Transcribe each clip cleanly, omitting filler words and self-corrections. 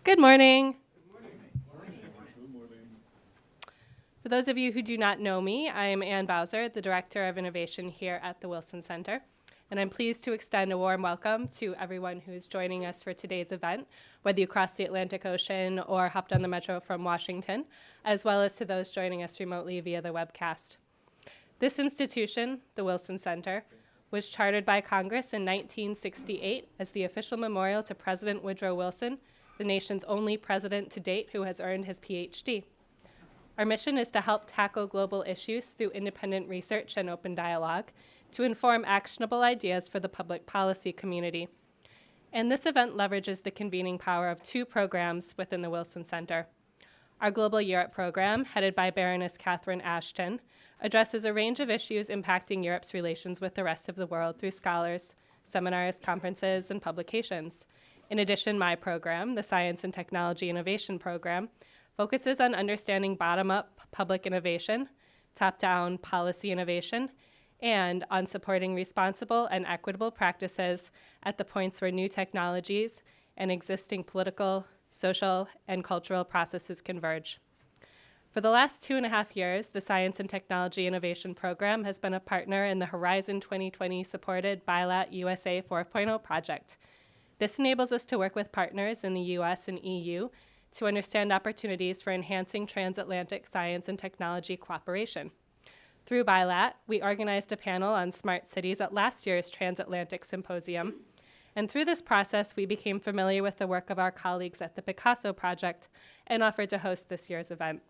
Good morning. For those of you who do not know me, I am Ann Bowser, the Director of Innovation here at the Wilson Center, and I'm pleased to extend a warm welcome to everyone who is joining us for today's event, whether you crossed the Atlantic Ocean or hopped on the metro from Washington, as well as to those joining us remotely via the webcast. This institution, the Wilson Center, was chartered by Congress in 1968 as the official memorial to President Woodrow Wilson, the nation's only president to date who has earned his PhD. Our mission is to help tackle global issues through independent research and open dialogue to inform actionable ideas for the public policy community. And this event leverages the convening power of two programs within the Wilson Center. Our Global Europe program, headed by Baroness Catherine Ashton, addresses a range of issues impacting Europe's relations with the rest of the world through scholars, seminars, conferences, and publications. In addition, my program, the Science and Technology Innovation Program, focuses on understanding bottom-up public innovation, top-down policy innovation, and on supporting responsible and equitable practices at the points where new technologies and existing political, social, and cultural processes converge. For the last 2.5 years, the Science and Technology Innovation Program has been a partner in the Horizon 2020 supported BILAT USA 4.0 project. This enables us to work with partners in the US and EU to understand opportunities for enhancing transatlantic science and technology cooperation. Through BILAT, we organized a panel on smart cities at last year's Trans-Atlantic Symposium. And through this process, we became familiar with the work of our colleagues at the PICASSO project and offered to host this year's event.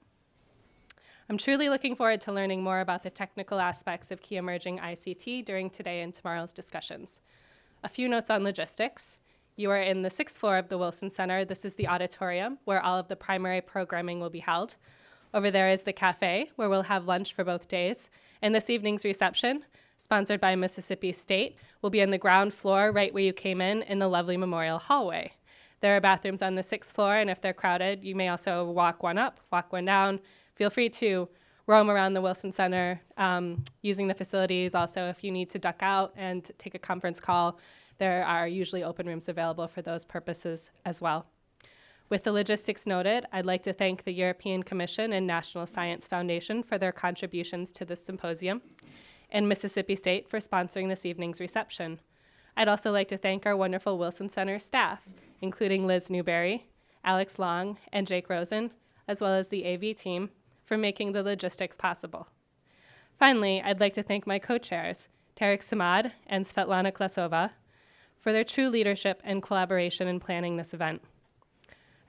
I'm truly looking forward to learning more about the technical aspects of key emerging ICT during today and tomorrow's discussions. A few notes on logistics. You are in the 6th floor of the Wilson Center. This is the auditorium where all of the primary programming will be held. Over there is the cafe, where we'll have lunch for both days. And this evening's reception, sponsored by Mississippi State, will be on the ground floor right where you came in the lovely memorial hallway. There are bathrooms on the 6th floor, and if they're crowded, you may also walk one up, walk one down. Feel free to roam around the Wilson Center using the facilities. Also, if you need to duck out and take a conference call, there are usually open rooms available for those purposes as well. With the logistics noted, I'd like to thank the European Commission and National Science Foundation for their contributions to this symposium, and Mississippi State for sponsoring this evening's reception. I'd also like to thank our wonderful Wilson Center staff, including Liz Newberry, Alex Long, and Jake Rosen, as well as the AV team, for making the logistics possible. Finally, I'd like to thank my co-chairs, Tarek Samad and Svetlana Klasova, for their true leadership and collaboration in planning this event.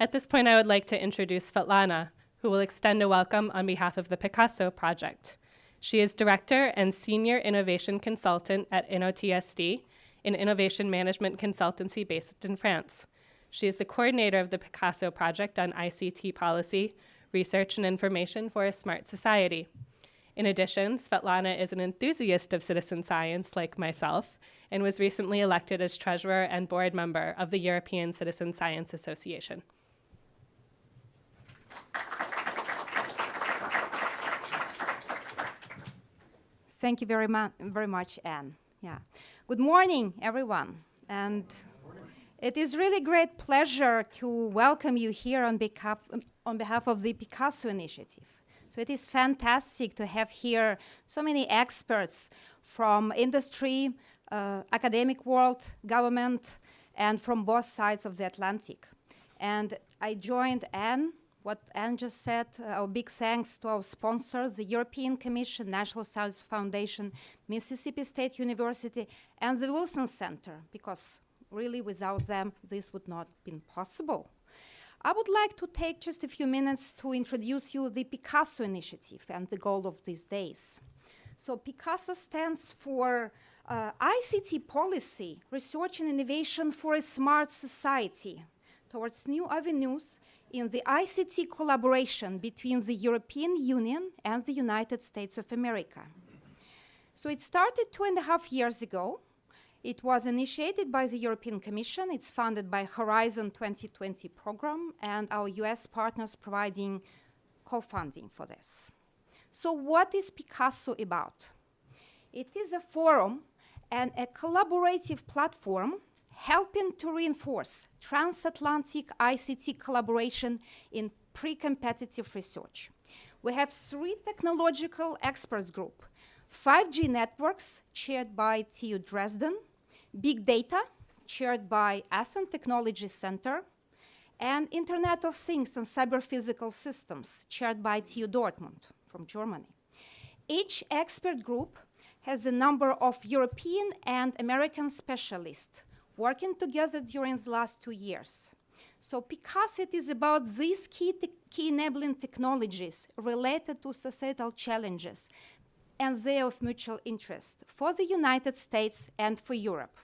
At this point, I would like to introduce Svetlana, who will extend a welcome on behalf of the PICASSO project. She is Director and Senior Innovation Consultant at InnoTSD, an innovation management consultancy based in France. She is the coordinator of the PICASSO project on ICT policy, research, and information for a smart society. In addition, Svetlana is an enthusiast of citizen science like myself and was recently elected as treasurer and board member of the European Citizen Science Association. Thank you very much, Anne. Yeah. Good morning, everyone. And it is really great pleasure to welcome you here on behalf of the PICASSO initiative. So it is fantastic to have here so many experts from industry, academic world, government, and from both sides of the Atlantic. And I joined Anne, what Anne just said, our big thanks to our sponsors, the European Commission, National Science Foundation, Mississippi State University, and the Wilson Center, because really without them, this would not have been possible. I would like to take just a few minutes to introduce you the PICASSO initiative and the goal of these days. So PICASSO stands for ICT Policy, Research and Innovation for a Smart Society, towards new avenues in the ICT collaboration between the European Union and the United States of America. So it started 2.5 years ago. It was initiated by the European Commission. It's funded by Horizon 2020 program, and our US partners providing co-funding for this. So what is PICASSO about? It is a forum and a collaborative platform helping to reinforce transatlantic ICT collaboration in pre-competitive research. We have 3 technological experts group: 5G networks, chaired by TU Dresden; big data, chaired by Athens Technology Center; and Internet of Things and Cyber Physical Systems, chaired by TU Dortmund from Germany. Each expert group has a number of European and American specialists working together during the last 2 years. So because it is about these key enabling technologies related to societal challenges, and they are of mutual interest for the United States and for Europe.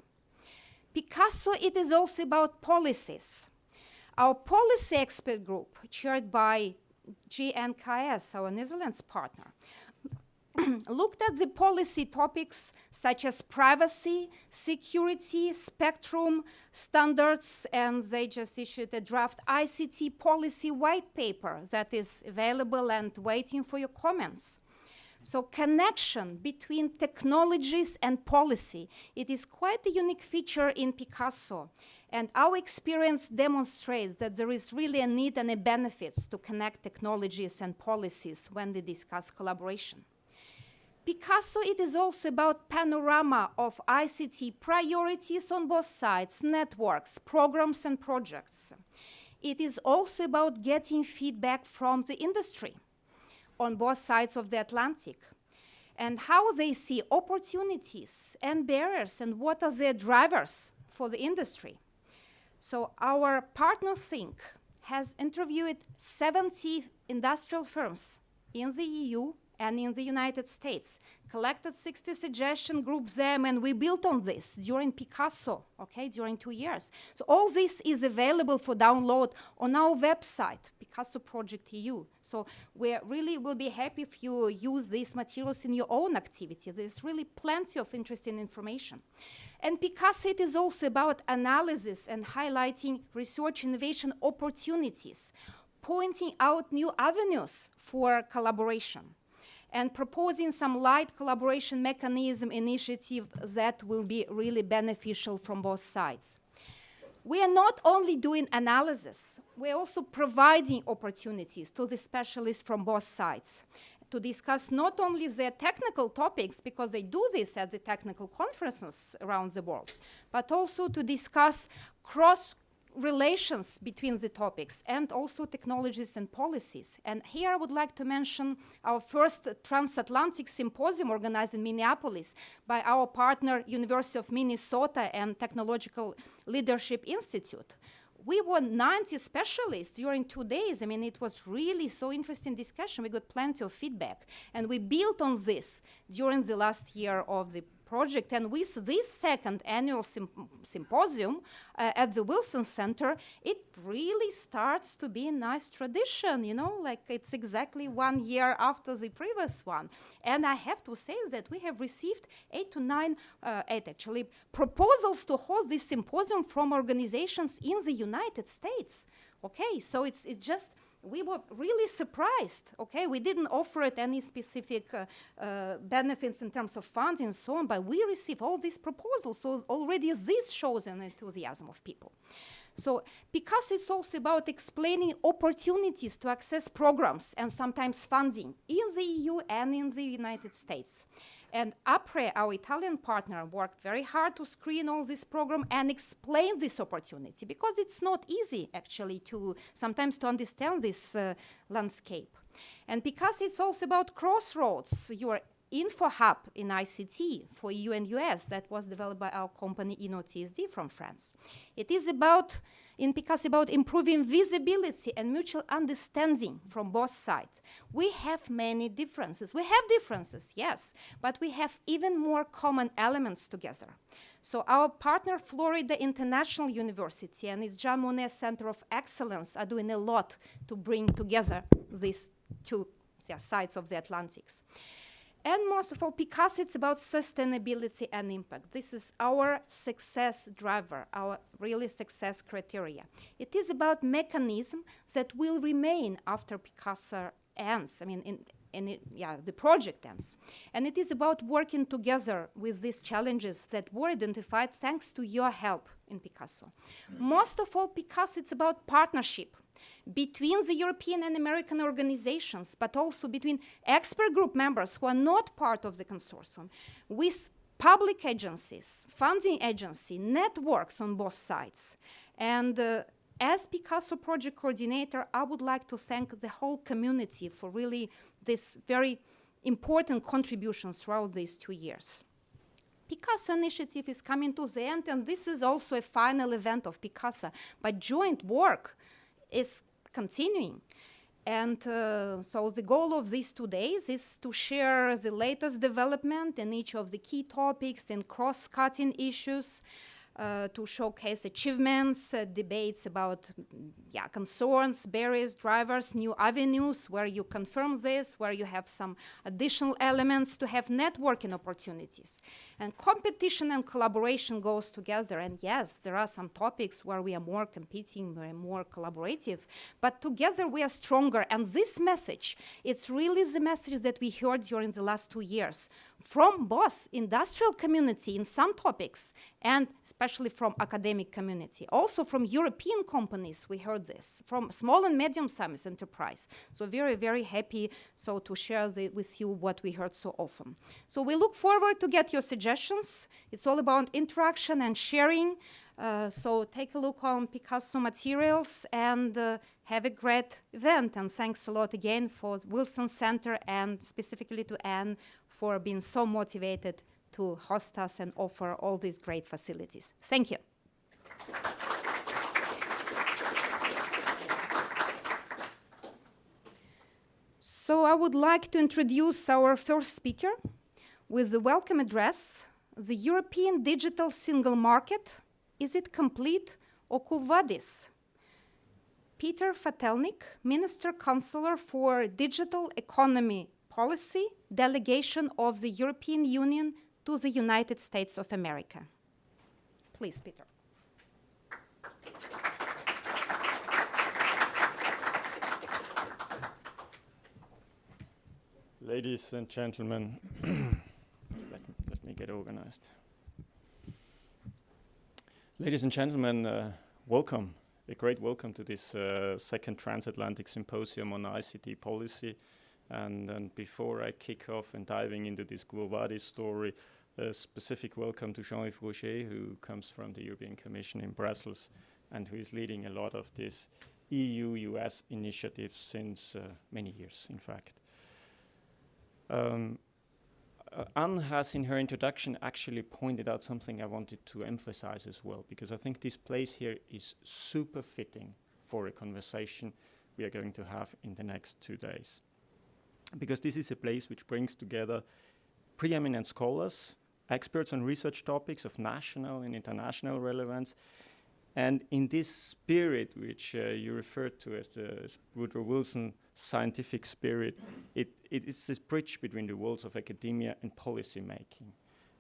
PICASSO, it is also about policies. Our policy expert group, chaired by GNKS, our Netherlands partner, looked at the policy topics such as privacy, security, spectrum, standards, and they just issued a draft ICT policy white paper that is available and waiting for your comments. So connection between technologies and policy, it is quite a unique feature in PICASSO. And our experience demonstrates that there is really a need and a benefits to connect technologies and policies when they discuss collaboration. PICASSO, it is also about panorama of ICT priorities on both sides, networks, programs, and projects. It is also about getting feedback from the industry on both sides of the Atlantic, and how they see opportunities and barriers, and what are their drivers for the industry. So our partner think has interviewed 70 industrial firms in the EU and in the United States, collected 60 suggestion groups them, and we built on this during PICASSO, okay, during 2 years. So all this is available for download on our website, PICASSO Project EU. So we really will be happy if you use these materials in your own activity. There's really plenty of interesting information. And PICASSO, it is also about analysis and highlighting research innovation opportunities, pointing out new avenues for collaboration, and proposing some light collaboration mechanism initiative that will be really beneficial from both sides. We are not only doing analysis, we're also providing opportunities to the specialists from both sides to discuss not only their technical topics, because they do this at the technical conferences around the world, but also to discuss cross relations between the topics and also technologies and policies. And here I would like to mention our first Trans-Atlantic Symposium organized in Minneapolis by our partner, University of Minnesota and Technological Leadership Institute. We were 90 specialists during 2 days. I mean, it was really so interesting discussion. We got plenty of feedback. And we built on this during the last year of the project. And with this second annual symposium at the Wilson Center, it really starts to be a nice tradition, you know, like it's exactly 1 year after the previous one. And I have to say that we have received 8 to 9 proposals to hold this symposium from organizations in the United States. Okay, so it's just, we were really surprised, okay? We didn't offer it any specific benefits in terms of funding and so on, but we received all these proposals, so already this shows an enthusiasm of people. So, because it's also about explaining opportunities to access programs and sometimes funding in the EU and in the United States. And APRE, our Italian partner, worked very hard to screen all this program and explain this opportunity, because it's not easy, actually, to sometimes to understand this landscape. And because it's also about Crossroads, your info hub in ICT for EU and US that was developed by our company InnoTSD from France. It is about, in PICASSO, about improving visibility and mutual understanding from both sides. We have many differences. We have differences, yes, but we have even more common elements together. So our partner, Florida International University, and its Jean Monnet Center of Excellence are doing a lot to bring together these two sides of the Atlantics. And most of all, PICASSO, it's about sustainability and impact. This is our success driver, our really success criteria. It is about mechanism that will remain after PICASSO ends. I mean, the project ends. And it is about working together with these challenges that were identified thanks to your help in PICASSO. Most of all, PICASSO, it's about partnership between the European and American organizations, but also between expert group members who are not part of the consortium, with public agencies, funding agency, networks on both sides. And as PICASSO project coordinator, I would like to thank the whole community for really this very important contributions throughout these 2 years. PICASSO initiative is coming to the end, and this is also a final event of PICASSO, but joint work is continuing. And so the goal of these 2 days is to share the latest development in each of the key topics and cross-cutting issues, to showcase achievements, debates about concerns, barriers, drivers, new avenues where you confirm this, where you have some additional elements to have networking opportunities. And competition and collaboration goes together. And yes, there are some topics where we are more competing, we're more collaborative, but together we are stronger. And this message, it's really the message that we heard during the last 2 years from both industrial community in some topics and especially from academic community. Also from European companies, we heard this, from small and medium-sized enterprise. So very, very happy to share with you what we heard so often. So we look forward to get your suggestions. It's all about interaction and sharing. So take a look on PICASSO materials and have a great event. And thanks a lot again for Wilson Center and specifically to Anne for being so motivated to host us and offer all these great facilities. Thank you. So I would like to introduce our first speaker with the welcome address, "The European Digital Single Market, is it complete or quo vadis?" Peter Fatelnik, Minister Counselor for Digital Economy Policy, Delegation of the European Union to the United States of America. Please, Peter. Ladies and gentlemen, let me get organized. Ladies and gentlemen, welcome, a great welcome to this second Trans-Atlantic Symposium on ICT policy. And before I kick off and diving into this Quo Vadis story, a specific welcome to Jean-Yves Roger, who comes from the European Commission in Brussels and who is leading a lot of this EU-US initiatives since many years, in fact. Anne has, in her introduction, actually pointed out something I wanted to emphasize as well, because I think this place here is super fitting for a conversation we are going to have in the next 2 days. Because this is a place which brings together preeminent scholars, experts on research topics of national and international relevance. And in this spirit, which you referred to as the Woodrow Wilson scientific spirit, it is this bridge between the worlds of academia and policy making.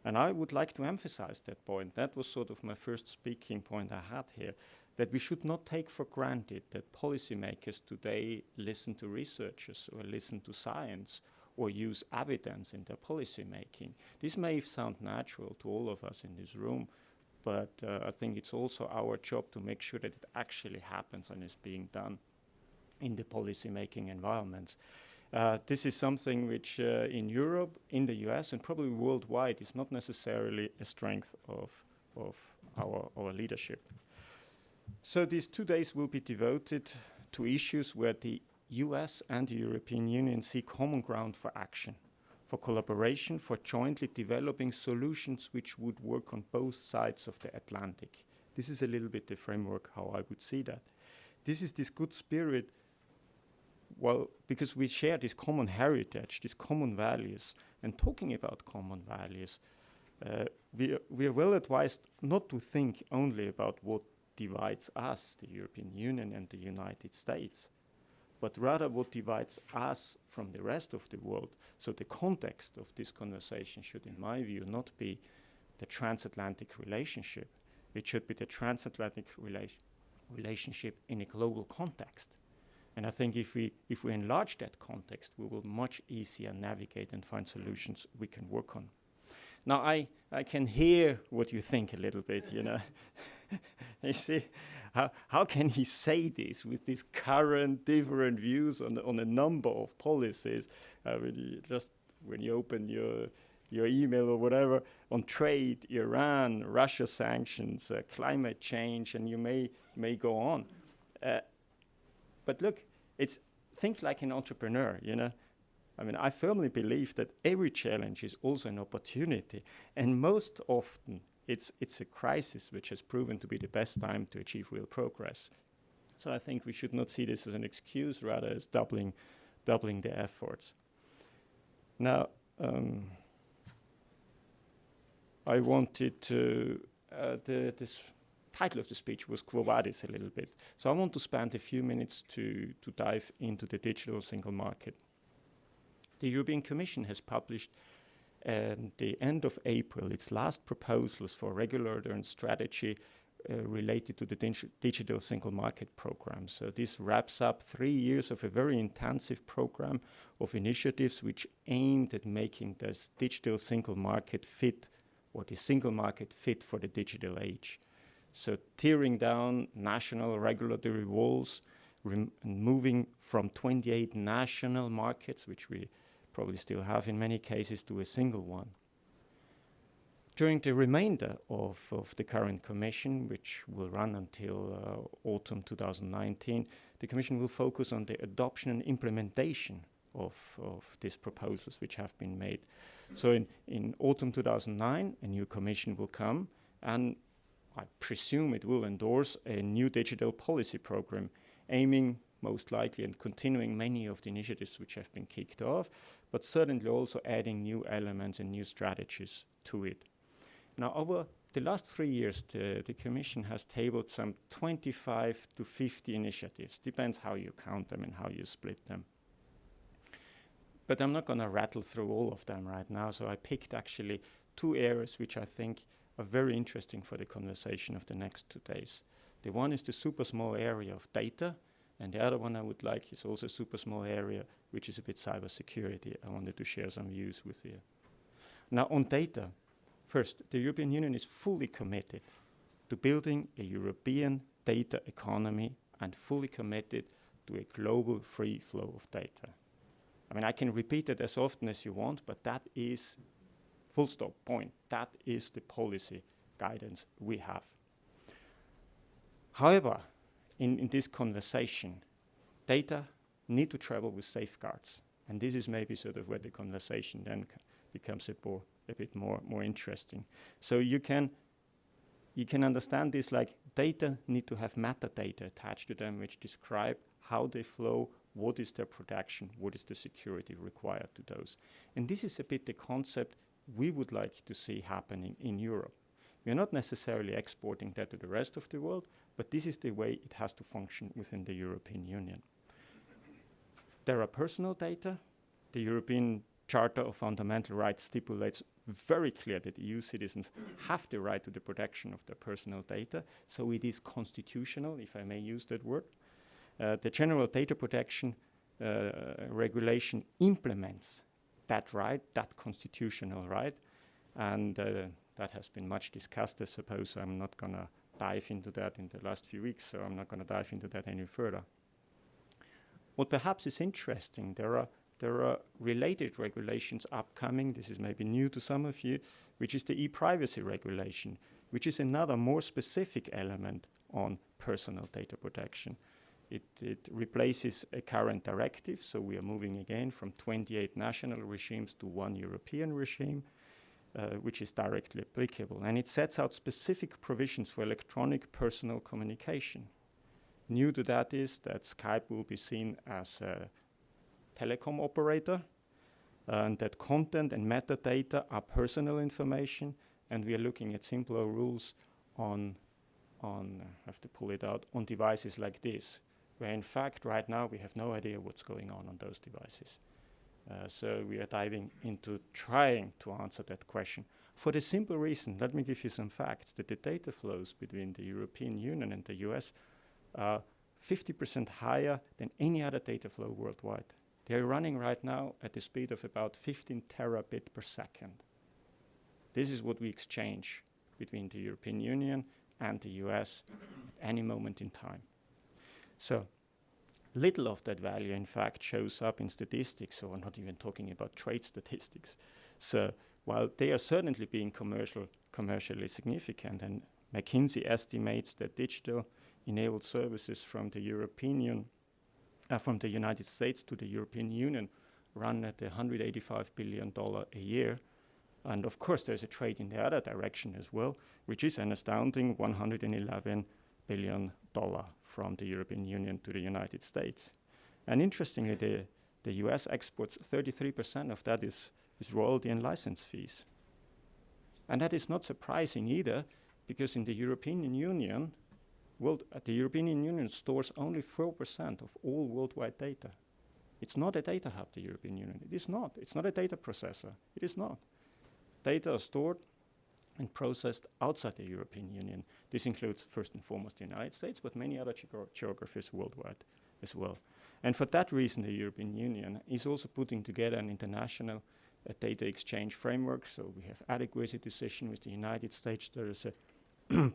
And I would like to emphasize that point. That was sort of my first speaking point I had here, that we should not take for granted that policymakers today listen to researchers or listen to science or use evidence in their policy making. This may sound natural to all of us in this room, but I think it's also our job to make sure that it actually happens and is being done in the policy-making environments. This is something which in Europe, in the US, and probably worldwide is not necessarily a strength of our leadership. So these 2 days will be devoted to issues where the US and the European Union see common ground for action, for collaboration, for jointly developing solutions which would work on both sides of the Atlantic. This is a little bit the framework how I would see that. This is this good spirit, well, because we share this common heritage, these common values, and talking about common values, we are well advised not to think only about what divides us, the European Union and the United States, but rather what divides us from the rest of the world. So the context of this conversation should, in my view, not be the transatlantic relationship. It should be the transatlantic relationship in a global context. And I think if we enlarge that context, we will much easier navigate and find solutions we can work on. Now, I can hear what you think a little bit, you know. You see, how can he say this with these current different views on a number of policies? When you open your email or whatever on trade, Iran, Russia sanctions, climate change, and you may go on. But look, think like an entrepreneur, you know. I mean, I firmly believe that every challenge is also an opportunity, and most often it's a crisis which has proven to be the best time to achieve real progress. So I think we should not see this as an excuse, rather as doubling the efforts. Now, I wanted to, this title of the speech was Quo Vadis a little bit. So I want to spend a few minutes to dive into the digital single market. The European Commission has published at the end of April its last proposals for regulatory and strategy related to the digital single market program. So this wraps up 3 years of a very intensive program of initiatives which aimed at making this digital single market fit, or the single market fit for the digital age. So tearing down national regulatory walls, and moving from 28 national markets, which we probably still have in many cases, to a single one. During the remainder of the current Commission, which will run until autumn 2019, the Commission will focus on the adoption and implementation of these proposals which have been made. So in autumn 2009, a new Commission will come, and I presume it will endorse a new digital policy program, aiming most likely and continuing many of the initiatives which have been kicked off, but certainly also adding new elements and new strategies to it. Now, over the last 3 years, the Commission has tabled some 25 to 50 initiatives. Depends how you count them and how you split them. But I'm not going to rattle through all of them right now, so I picked actually 2 areas which I think are very interesting for the conversation of the next 2 days. The one is the super small area of data, and the other one I would like is also a super small area, which is a bit cybersecurity. I wanted to share some views with you. Now, on data, first, the European Union is fully committed to building a European data economy and fully committed to a global free flow of data. I mean, I can repeat it as often as you want, but that is full stop point. That is the policy guidance we have. However, in this conversation, data need to travel with safeguards. And this is maybe sort of where the conversation then becomes a bit more interesting. So you can understand this like data need to have metadata attached to them which describe how they flow, what is their protection, what is the security required to those. And this is a bit the concept we would like to see happening in Europe. We are not necessarily exporting that to the rest of the world, but this is the way it has to function within the European Union. There are personal data. The European Charter of Fundamental Rights stipulates very clear that EU citizens have the right to the protection of their personal data, so it is constitutional, if I may use that word. The General Data Protection Regulation implements that right, that constitutional right, and that has been much discussed. I suppose I'm not going to dive into that in the last few weeks, so I'm not going to dive into that any further. What perhaps is interesting, there are related regulations upcoming. This is maybe new to some of you, which is the e-privacy regulation, which is another more specific element on personal data protection. It replaces a current directive, so we are moving again from 28 national regimes to one European regime, which is directly applicable. And it sets out specific provisions for electronic personal communication. New to that is that Skype will be seen as a telecom operator, and that content and metadata are personal information, and we are looking at simpler rules on I have to pull it out, on devices like this, where in fact right now we have no idea what's going on those devices. So we are diving into trying to answer that question. For the simple reason, let me give you some facts, that the data flows between the European Union and the US are 50% higher than any other data flow worldwide. They're running right now at the speed of about 15 terabit per second. This is what we exchange between the European Union and the US at any moment in time. So little of that value, in fact, shows up in statistics, so we're not even talking about trade statistics. So while they are certainly being commercially significant, and McKinsey estimates that digital-enabled services from the from the United States to the European Union run at $185 billion a year. And of course, there's a trade in the other direction as well, which is an astounding $111 billion from the European Union to the United States. And interestingly, the US exports 33% of that is royalty and license fees. And that is not surprising either, because in the European Union, the European Union stores only 4% of all worldwide data. It's not a data hub, the European Union. It is not. It's not a data processor. It is not. Data are stored and processed outside the European Union. This includes, first and foremost, the United States, but many other geographies worldwide as well. And for that reason, the European Union is also putting together an international data exchange framework. So we have adequacy decision with the United States. There is a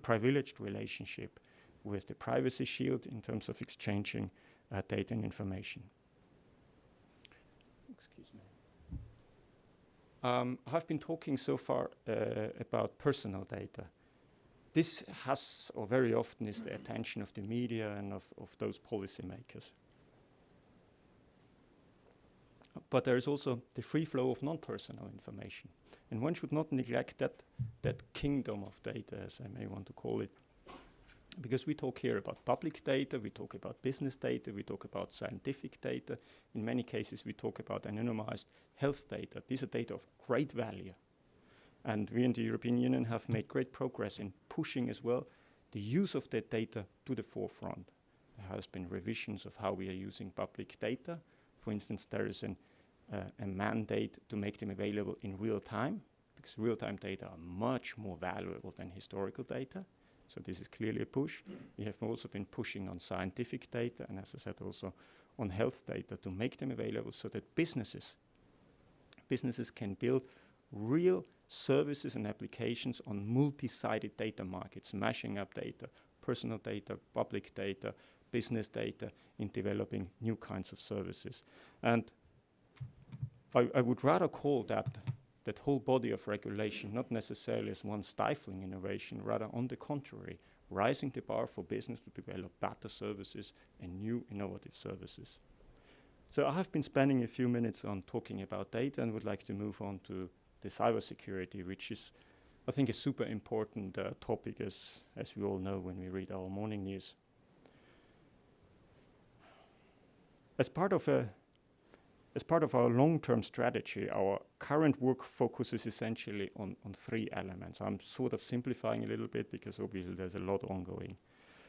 privileged relationship with the Privacy Shield in terms of exchanging data and information. Excuse me. I've been talking so far about personal data. This has, or very often, is the attention of the media and of those policymakers. But there is also the free flow of non-personal information. And one should not neglect that kingdom of data, as I may want to call it. Because we talk here about public data, we talk about business data, we talk about scientific data. In many cases, we talk about anonymized health data. These are data of great value. And we in the European Union have made great progress in pushing as well the use of that data to the forefront. There has been revisions of how we are using public data. For instance, there is a mandate to make them available in real time, because real-time data are much more valuable than historical data. So this is clearly a push. We have also been pushing on scientific data, and as I said, also on health data, to make them available so that businesses can build real services and applications on multi-sided data markets, mashing up data, personal data, public data, business data, in developing new kinds of services. And I would rather call that whole body of regulation not necessarily as one stifling innovation, rather on the contrary, rising the bar for business to develop better services and new innovative services. So I have been spending a few minutes on talking about data and would like to move on to the cybersecurity, which is, I think, a super important topic, as we all know when we read our morning news. As part of our long-term strategy, our current work focuses essentially on three elements. I'm sort of simplifying a little bit because obviously there's a lot ongoing.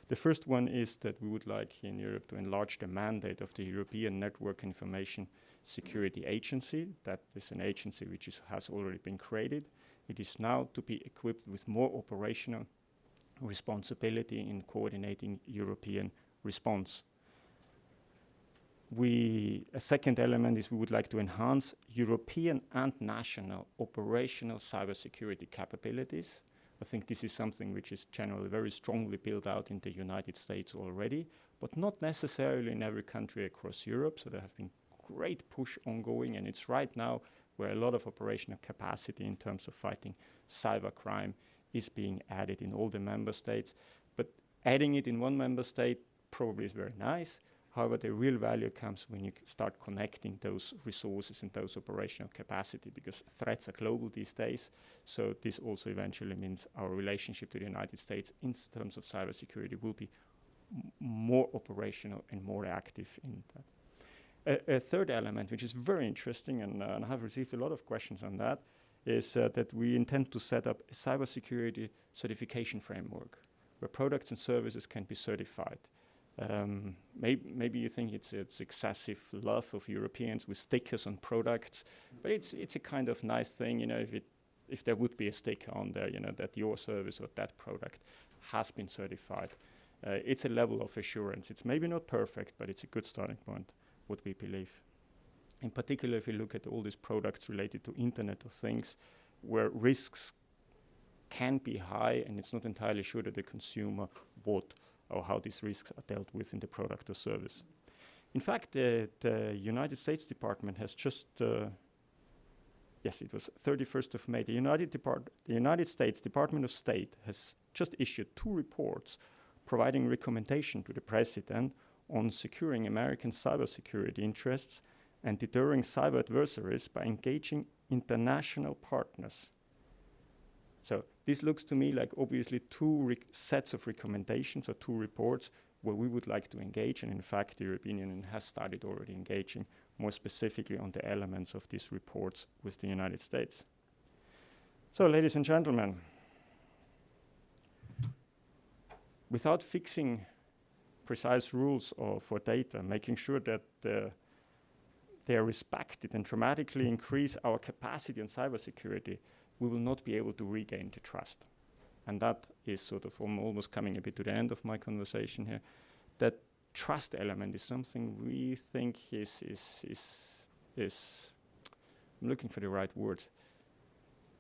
The first one is that we would like here in Europe to enlarge the mandate of the European Network Information Security Agency. That is an agency which has already been created. It is now to be equipped with more operational responsibility in coordinating European response. A second element is we would like to enhance European and national operational cybersecurity capabilities. I think this is something which is generally very strongly built out in the United States already, but not necessarily in every country across Europe. So there have been great push ongoing, and it's right now where a lot of operational capacity in terms of fighting cybercrime is being added in all the member states. But adding it in one member state probably is very nice. However, the real value comes when you start connecting those resources and those operational capacity, because threats are global these days. So this also eventually means our relationship to the United States in terms of cybersecurity will be more operational and more active in that. A third element, which is very interesting, and I have received a lot of questions on that, is that we intend to set up a cybersecurity certification framework where products and services can be certified. Maybe you think it's excessive love of Europeans with stickers on products, but it's a kind of nice thing, if there would be a sticker on there, that your service or that product has been certified. It's a level of assurance. It's maybe not perfect, but it's a good starting point, what we believe. In particular, if you look at all these products related to Internet of Things, where risks can be high and it's not entirely sure that the consumer bought or how these risks are dealt with in the product or service. In fact, the United States Department has just, yes, it was 31st of May, the United States Department of State has just issued 2 reports providing recommendation to the President on securing American cybersecurity interests and deterring cyber adversaries by engaging international partners. So this looks to me like obviously 2 sets of recommendations or 2 reports where we would like to engage, and in fact the European Union has started already engaging more specifically on the elements of these reports with the United States. So ladies and gentlemen, without fixing precise rules for data, making sure that they are respected and dramatically increase our capacity on cybersecurity, we will not be able to regain the trust. And that is sort of almost coming a bit to the end of my conversation here. That trust element is something we think is I'm looking for the right words.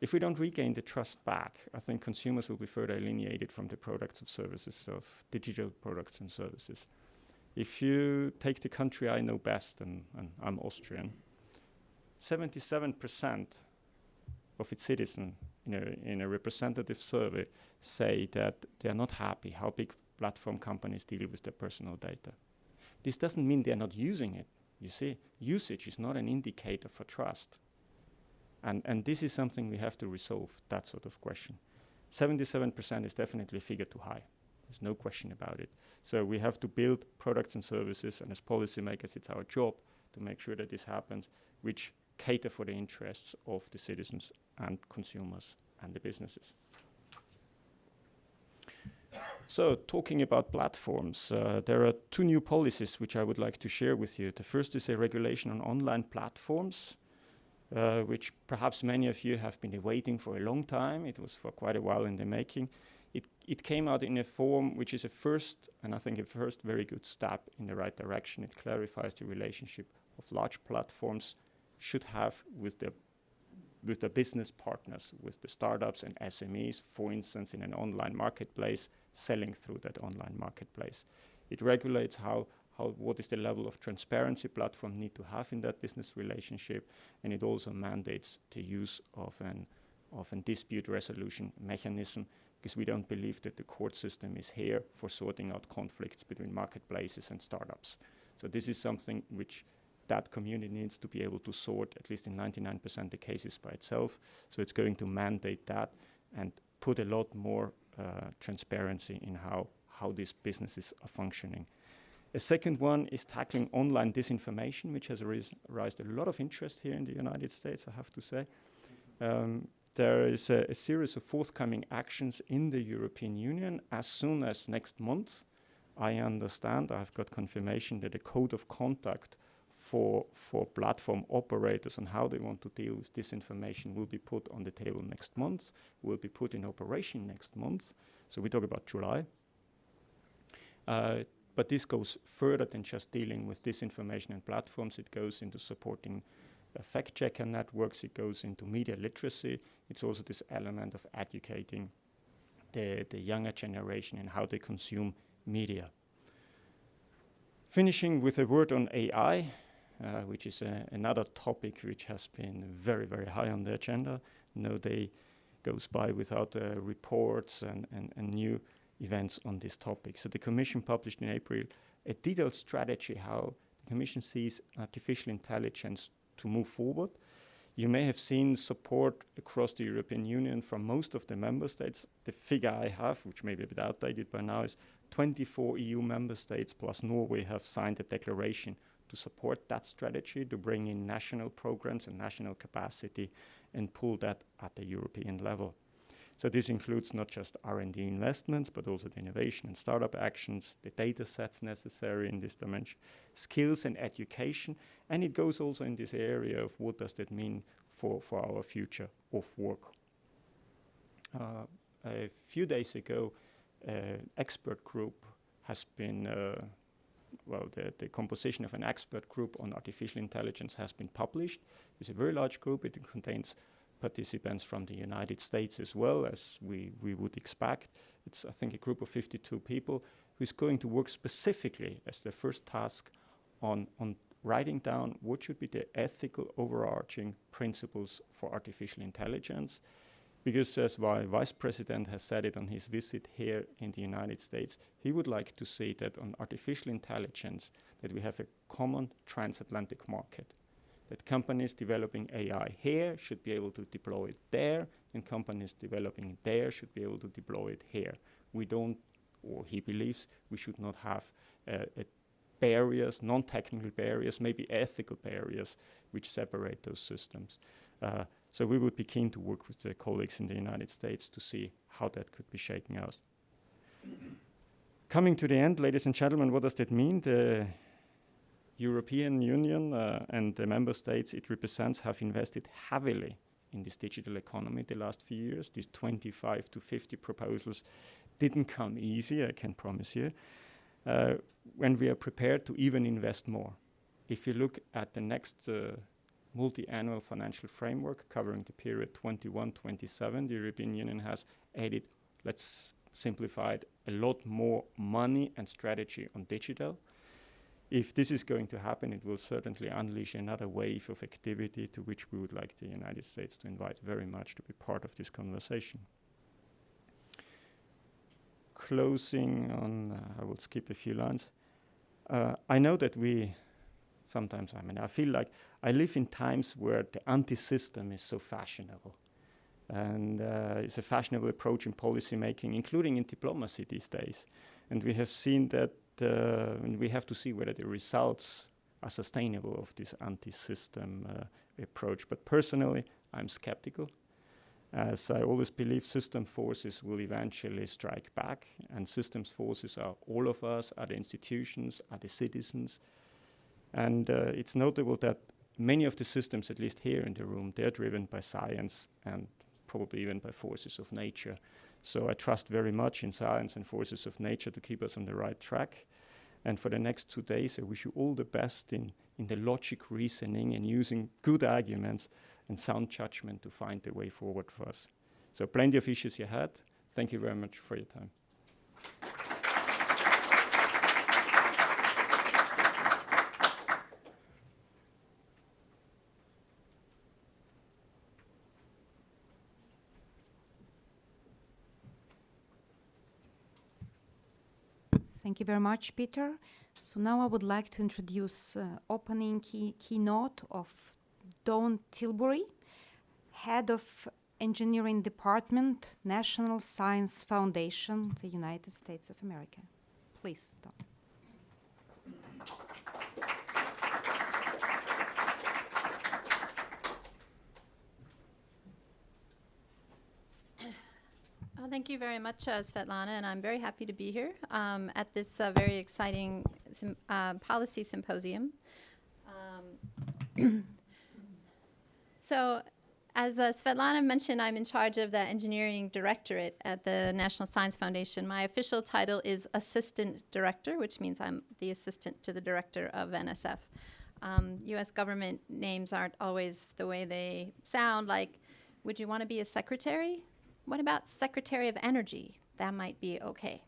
If we don't regain the trust back, I think consumers will be further alienated from the products and services of digital products and services. If you take the country I know best, and I'm Austrian, 77% of its citizens in a representative survey say that they are not happy how big platform companies deal with their personal data. This doesn't mean they're not using it. You see, usage is not an indicator for trust. And this is something we have to resolve, that sort of question. 77% is definitely a figure too high. There's no question about it. So we have to build products and services, and as policymakers, it's our job to make sure that this happens, which cater for the interests of the citizens and consumers and the businesses. So talking about platforms, there are 2 new policies which I would like to share with you. The first is a regulation on online platforms, which perhaps many of you have been awaiting for a long time. It was for quite a while in the making. It came out in a form which is a first, and I think a first very good step in the right direction. It clarifies the relationship of large platforms should have with the business partners, with the startups and SMEs, for instance, in an online marketplace, selling through that online marketplace. It regulates what is the level of transparency platforms need to have in that business relationship, and it also mandates the use of an dispute resolution mechanism, because we don't believe that the court system is here for sorting out conflicts between marketplaces and startups. So this is something which that community needs to be able to sort, at least in 99% of the cases, by itself. So it's going to mandate that and put a lot more transparency in how these businesses are functioning. A second one is tackling online disinformation, which has raised a lot of interest here in the United States, I have to say. There is a series of forthcoming actions in the European Union as soon as next month. I understand, I've got confirmation that a code of conduct for platform operators on how they want to deal with disinformation will be put on the table next month, will be put in operation next month. So we talk about July. But this goes further than just dealing with disinformation and platforms. It goes into supporting fact-checker networks. It goes into media literacy. It's also this element of educating the younger generation in how they consume media. Finishing with a word on AI, which is another topic which has been very, very high on the agenda. No day goes by without reports and new events on this topic. So the Commission published in April a detailed strategy how the Commission sees artificial intelligence to move forward. You may have seen support across the European Union from most of the member states. The figure I have, which may be a bit outdated by now, is 24 EU member states plus Norway have signed a declaration to support that strategy, to bring in national programs and national capacity and pull that at the European level. So this includes not just R&D investments, but also the innovation and startup actions, the data sets necessary in this dimension, skills and education, and it goes also in this area of what does that mean for our future of work. A few days ago, an expert group has been, the composition of an expert group on artificial intelligence has been published. It's a very large group. It contains participants from the United States as well, as we would expect. It's, I think, a group of 52 people who's going to work specifically as their first task on writing down what should be the ethical overarching principles for artificial intelligence. Because as my Vice President has said it on his visit here in the United States, he would like to see that on artificial intelligence, that we have a common transatlantic market. That companies developing AI here should be able to deploy it there, and companies developing it there should be able to deploy it here. We don't, or he believes, we should not have barriers, non-technical barriers, maybe ethical barriers, which separate those systems. So we would be keen to work with the colleagues in the United States to see how that could be shaken out. Coming to the end, ladies and gentlemen, what does that mean? The European Union and the member states it represents have invested heavily in this digital economy the last few years. These 25 to 50 proposals didn't come easy, I can promise you. When we are prepared to even invest more. If you look at the next multi-annual financial framework covering the period 21-27, the European Union has added, let's simplify it, a lot more money and strategy on digital. If this is going to happen, it will certainly unleash another wave of activity to which we would like the United States to invite very much to be part of this conversation. Closing on, I will skip a few lines. I know that sometimes, I feel like I live in times where the anti-system is so fashionable. And it's a fashionable approach in policy making, including in diplomacy these days. And we have seen that, and we have to see whether the results are sustainable of this anti-system approach. But personally, I'm skeptical, as I always believe system forces will eventually strike back. And systems forces are all of us, are the institutions, are the citizens. And it's notable that many of the systems, at least here in the room, they're driven by science and probably even by forces of nature. So I trust very much in science and forces of nature to keep us on the right track. And for the next 2 days, I wish you all the best in the logic reasoning and using good arguments and sound judgment to find the way forward for us. So plenty of issues ahead. Thank you very much for your time. Thank you very much, Peter. So now I would like to introduce opening keynote of Dawn Tilbury, Head of Engineering Department, National Science Foundation, the United States of America. Please, Dawn. Thank you very much, Svetlana, and I'm very happy to be here at this very exciting policy symposium. So, as Svetlana mentioned, I'm in charge of the engineering directorate at the National Science Foundation. My official title is Assistant Director, which means I'm the assistant to the director of NSF. U.S. government names aren't always the way they sound. Like, would you want to be a secretary? What about Secretary of Energy? That might be okay.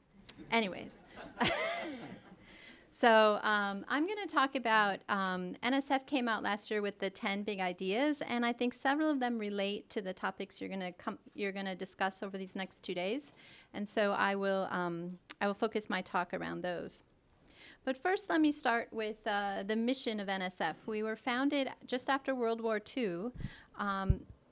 Anyways. So I'm going to talk about, NSF came out last year with the 10 big ideas, and I think several of them relate to the topics you're going to discuss over these next 2 days. And so I will focus my talk around those. But first, let me start with the mission of NSF. We were founded just after World War II,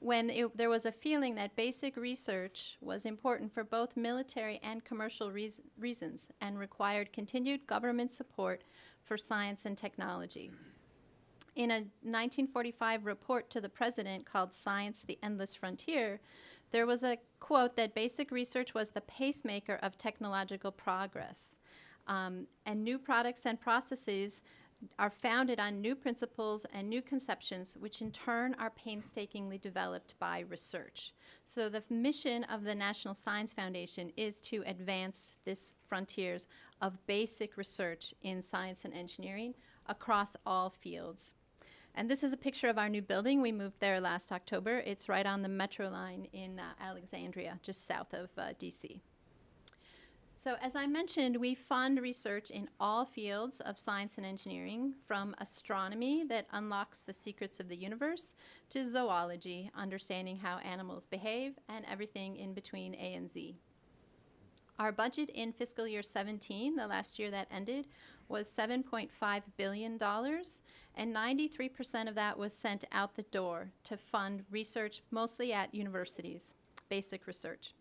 when there was a feeling that basic research was important for both military and commercial reasons and required continued government support for science and technology. In a 1945 report to the president called Science, the Endless Frontier, there was a quote that basic research was the pacemaker of technological progress. And new products and processes are founded on new principles and new conceptions, which in turn are painstakingly developed by research. So the mission of the National Science Foundation is to advance this frontiers of basic research in science and engineering across all fields. And this is a picture of our new building. We moved there last October. It's right on the metro line in Alexandria, just south of DC. So as I mentioned, we fund research in all fields of science and engineering, from astronomy that unlocks the secrets of the universe to zoology, understanding how animals behave, and everything in between A and Z. Our budget in fiscal year 17, the last year that ended, was $7.5 billion, and 93% of that was sent out the door to fund research, mostly at universities, basic research.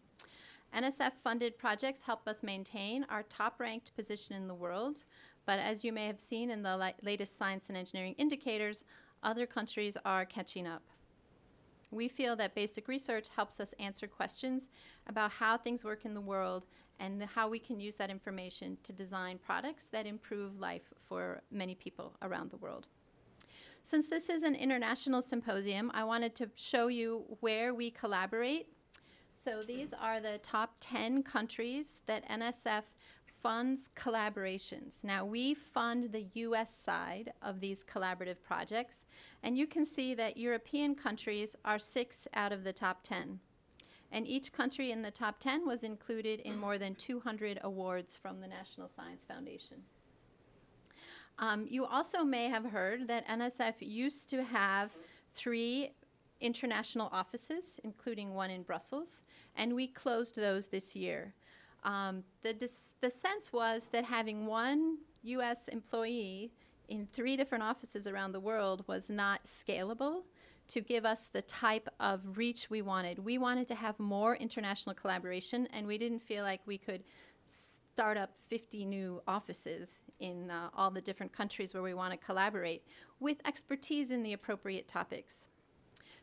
NSF-funded projects help us maintain our top-ranked position in the world, but as you may have seen in the latest science and engineering indicators, other countries are catching up. We feel that basic research helps us answer questions about how things work in the world and how we can use that information to design products that improve life for many people around the world. Since this is an international symposium, I wanted to show you where we collaborate. So these are the top 10 countries that NSF funds collaborations. Now, we fund the US side of these collaborative projects, and you can see that European countries are 6 out of the top 10. And each country in the top 10 was included in more than 200 awards from the National Science Foundation. You also may have heard that NSF used to have 3 international offices, including one in Brussels, and we closed those this year. The sense was that having one US employee in 3 different offices around the world was not scalable to give us the type of reach we wanted. We wanted to have more international collaboration, and we didn't feel like we could start up 50 new offices in all the different countries where we want to collaborate with expertise in the appropriate topics.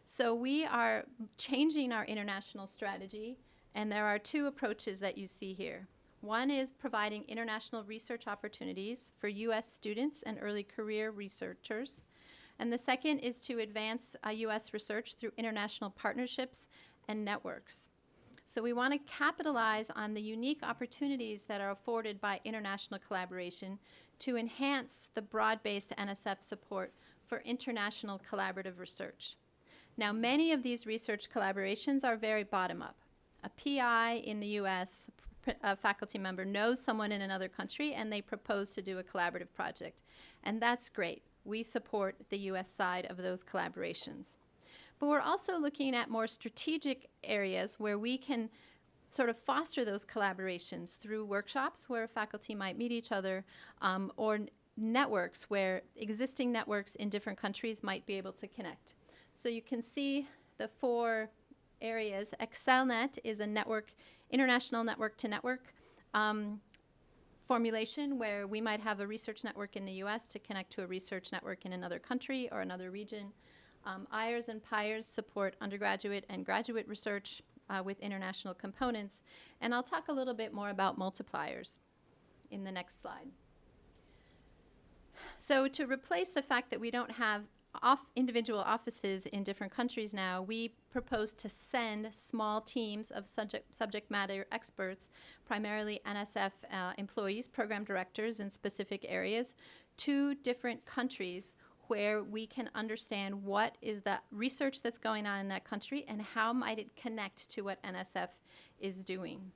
So we are changing our international strategy, and there are 2 approaches that you see here. One is providing international research opportunities for US students and early career researchers. And the second is to advance US research through international partnerships and networks. So we want to capitalize on the unique opportunities that are afforded by international collaboration to enhance the broad-based NSF support for international collaborative research. Now, many of these research collaborations are very bottom-up. A PI in the US, a faculty member, knows someone in another country, and they propose to do a collaborative project. And that's great. We support the US side of those collaborations. But we're also looking at more strategic areas where we can sort of foster those collaborations through workshops where faculty might meet each other, or networks where existing networks in different countries might be able to connect. So you can see the 4 areas. ExcelNet is a network, international network-to-network formulation where we might have a research network in the US to connect to a research network in another country or another region. IRS and PIRS support undergraduate and graduate research with international components. And I'll talk a little bit more about multipliers in the next slide. So to replace the fact that we don't have individual offices in different countries now, we propose to send small teams of subject matter experts, primarily NSF employees, program directors in specific areas, to different countries where we can understand what is the research that's going on in that country and how might it connect to what NSF is doing.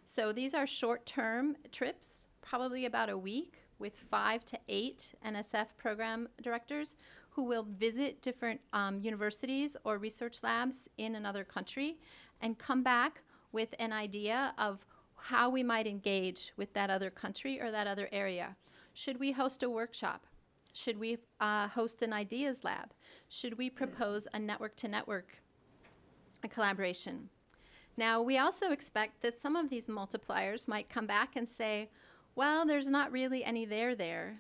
So these are short-term trips, probably about a week, with 5 to 8 NSF program directors who will visit different universities or research labs in another country and come back with an idea of how we might engage with that other country or that other area. Should we host a workshop? Should we host an ideas lab? Should we propose a network-to-network collaboration? Now, we also expect that some of these multipliers might come back and say, well, there's not really any there,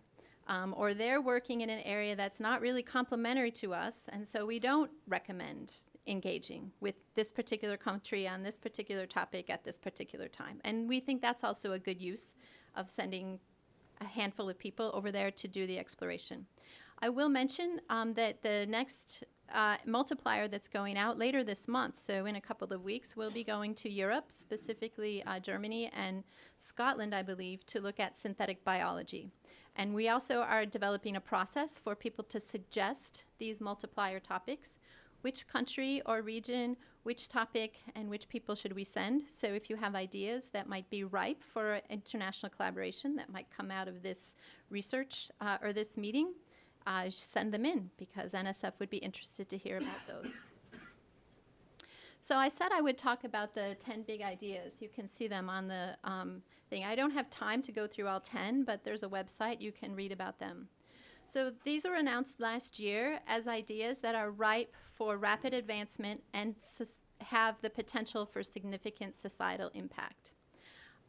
or they're working in an area that's not really complementary to us, and so we don't recommend engaging with this particular country on this particular topic at this particular time. And we think that's also a good use of sending a handful of people over there to do the exploration. I will mention that the next multiplier that's going out later this month, so in a couple of weeks, we'll be going to Europe, specifically Germany and Scotland, I believe, to look at synthetic biology. And we also are developing a process for people to suggest these multiplier topics, which country or region, which topic, and which people should we send. So if you have ideas that might be ripe for international collaboration that might come out of this research or this meeting, send them in, because NSF would be interested to hear about those. So I said I would talk about the 10 big ideas. You can see them on the thing. I don't have time to go through all 10, but there's a website you can read about them. So these were announced last year as ideas that are ripe for rapid advancement and have the potential for significant societal impact.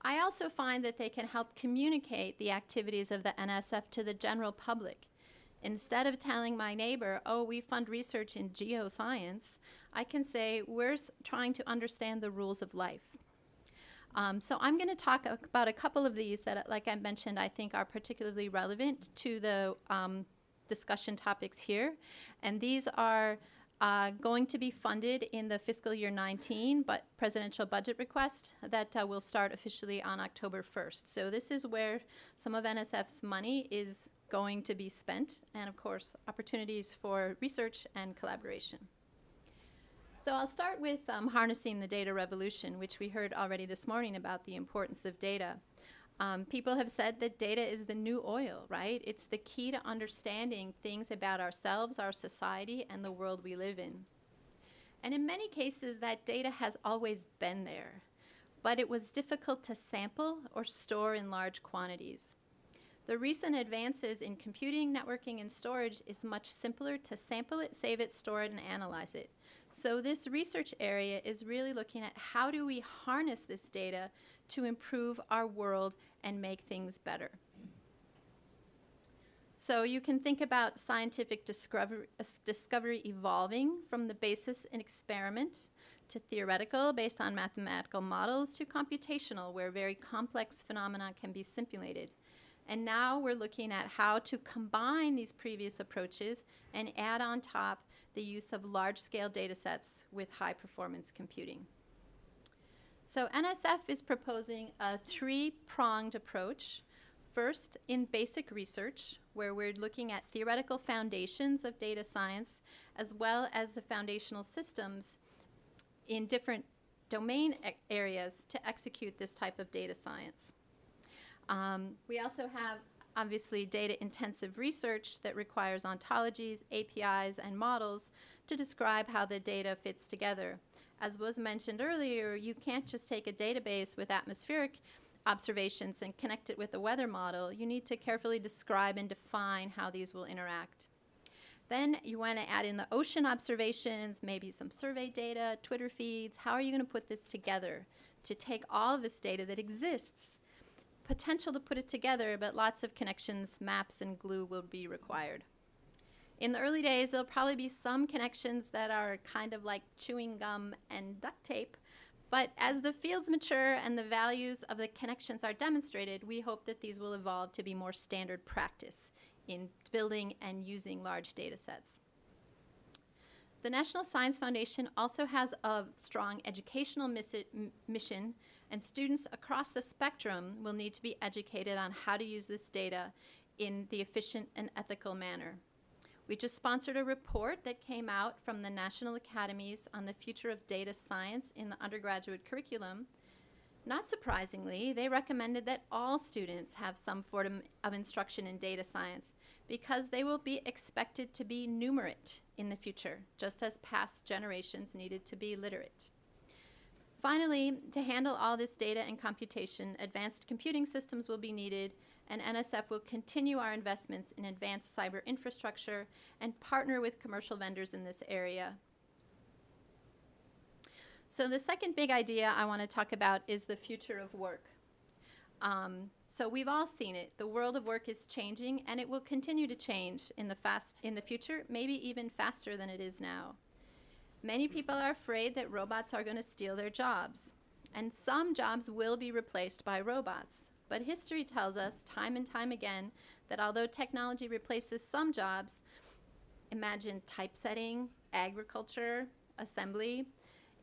I also find that they can help communicate the activities of the NSF to the general public. Instead of telling my neighbor, oh, we fund research in geoscience, I can say we're trying to understand the rules of life. So I'm going to talk about a couple of these that, like I mentioned, I think are particularly relevant to the discussion topics here. And these are going to be funded in the fiscal year 19 but presidential budget request that will start officially on October 1st. So this is where some of NSF's money is going to be spent, and of course opportunities for research and collaboration. So I'll start with harnessing the data revolution, which we heard already this morning about the importance of data. People have said that data is the new oil, right? It's the key to understanding things about ourselves, our society, and the world we live in. And in many cases, that data has always been there, but it was difficult to sample or store in large quantities. The recent advances in computing, networking, and storage is much simpler to sample it, save it, store it, and analyze it. So this research area is really looking at how do we harness this data to improve our world and make things better. So you can think about scientific discovery evolving from the basis in experiment to theoretical based on mathematical models to computational, where very complex phenomena can be simulated. And now we're looking at how to combine these previous approaches and add on top the use of large-scale data sets with high-performance computing. So NSF is proposing a three-pronged approach. First, in basic research, where we're looking at theoretical foundations of data science, as well as the foundational systems in different domain areas to execute this type of data science. We also have, obviously, data-intensive research that requires ontologies, APIs, and models to describe how the data fits together. As was mentioned earlier, you can't just take a database with atmospheric observations and connect it with a weather model. You need to carefully describe and define how these will interact. Then you want to add in the ocean observations, maybe some survey data, Twitter feeds. How are you going to put this together to take all of this data that exists? Potential to put it together, but lots of connections, maps, and glue will be required. In the early days, there'll probably be some connections that are kind of like chewing gum and duct tape, but as the fields mature and the values of the connections are demonstrated, we hope that these will evolve to be more standard practice in building and using large data sets. The National Science Foundation also has a strong educational mission, and students across the spectrum will need to be educated on how to use this data in the efficient and ethical manner. We just sponsored a report that came out from the National Academies on the future of data science in the undergraduate curriculum. Not surprisingly, they recommended that all students have some form of instruction in data science because they will be expected to be numerate in the future, just as past generations needed to be literate. Finally, to handle all this data and computation, advanced computing systems will be needed, and NSF will continue our investments in advanced cyber infrastructure and partner with commercial vendors in this area. So the second big idea I want to talk about is the future of work. So we've all seen it. The world of work is changing, and it will continue to change in the future, maybe even faster than it is now. Many people are afraid that robots are going to steal their jobs, and some jobs will be replaced by robots. But history tells us time and time again that although technology replaces some jobs, imagine typesetting, agriculture, assembly,